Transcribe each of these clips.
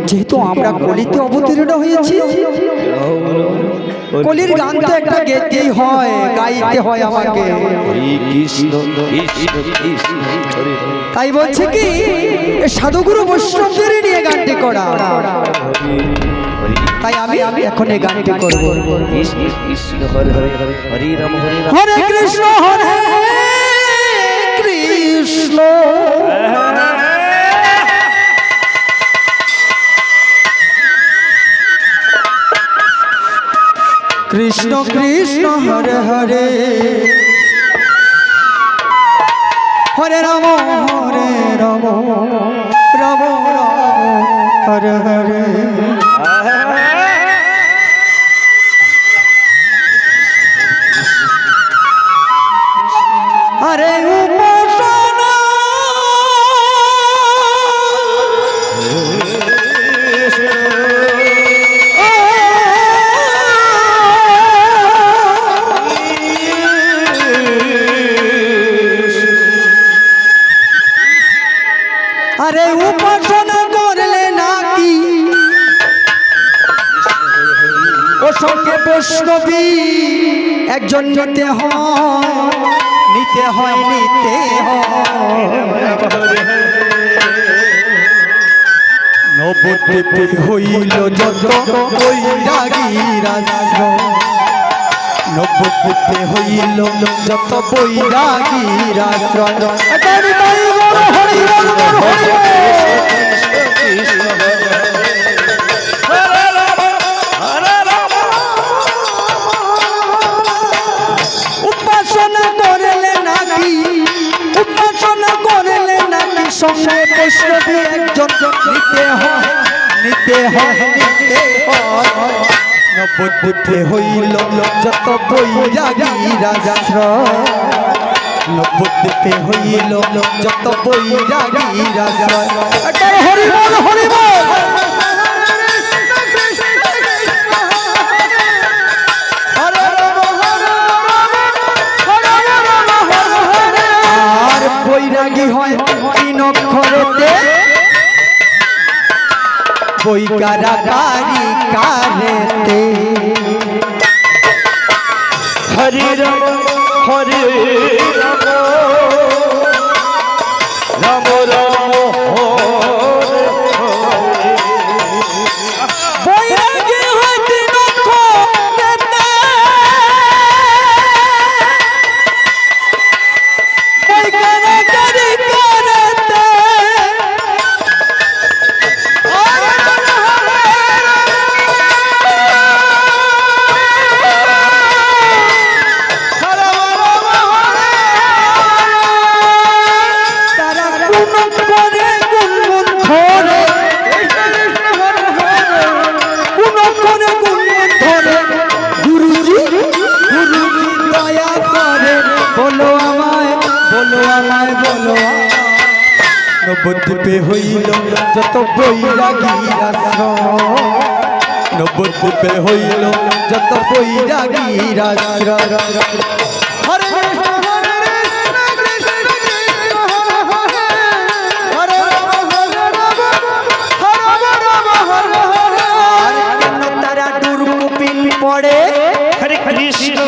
যেহেতু আমরা কলিতে অবতীর্ণ হয়েছি, কলির গান তো একটা গেতেই হয়, গাইতে হয় আমাকে। তাই বলছে কি সাধুগুরু বৈষ্ণবদের নিয়ে গানটি করা, তাই আমি এখন এই গানটি করব। হরে কৃষ্ণ হরে কৃষ্ণ কৃষ্ণ কৃষ্ণ হরে হরে হরে রাম রাম হরে হরে। হরে উপাসনা আরে উপাসনা করলে নাকি ও সঙ্গে বৈষ্ণবী একজন নিতে হয় নবদ্বীপে হইল যত বৈরাগীর আশ্রয়, নবদ্বীপে হইল যত বৈরাগীর আশ্রয়। উপাসনা করলে নাকি সঙ্গে বৈষ্ণবী একজন নিতে হয় নবদ্বীপে হইল যত বৈরাগীর আশ্রয়, নবদ্বীপে হইল যত বৈরাগীর আশ্রয়। হরি বল হরি বল। আর বৈরাগী হয় তিন অক্ষরেতে, বৈকারাকারী কারেতে। হরি রাম হরে রাম রাম রাম বৈরাগী হয় তিন অক্ষরেতে, বৈকারাকারী কারেতে। নবদ্বীপে হইল যত বৈরাগীর আশ্রয়, নবদ্বীপে হইল যত বৈরাগীর আশ্রয়। হরে তারা ডুর কুপিন পড়ে, হরে কৃষ্ণ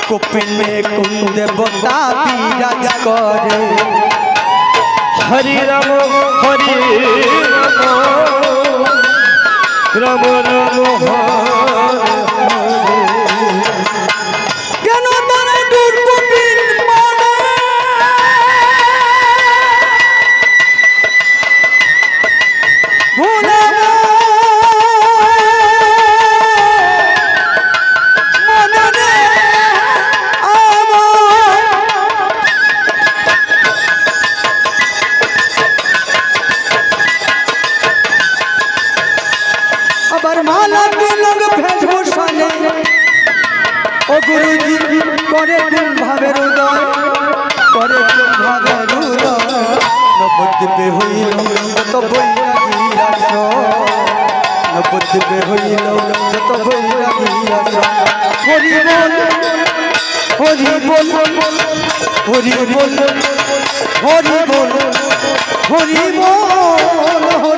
কুপিন মে কোন দেবতা বিরাজ করে। হরি রাম হরে রাম রাম কেন তারা ডুর কুপিন পড়ে, ভুলে माला तिलक भेषभूषणे ओ गुरुजी करे तुम भावेर उदय, करे तुम भावेर उदय। नवद्वीपे हইল যত বৈরাগীর আশ্রয়, নবদ্বীপে হইল যত বৈরাগীর আশ্রয়। হরি বল হরি বল হরি বল হরি বল হরি বল।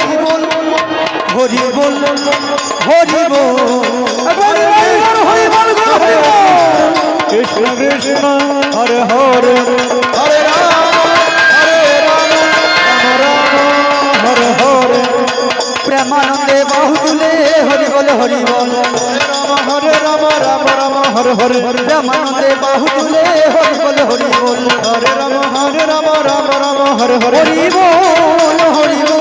হরে রাম হরে হরে প্রেমানন্দে বাহু তুলে হরি বল হরি বল হরে রাম রাম রাম হরে হরে প্রেমানন্দে বাহু তুলে হরি বল হরি বল হরে রাম রাম রাম হরে হরে হরি বল হরি বল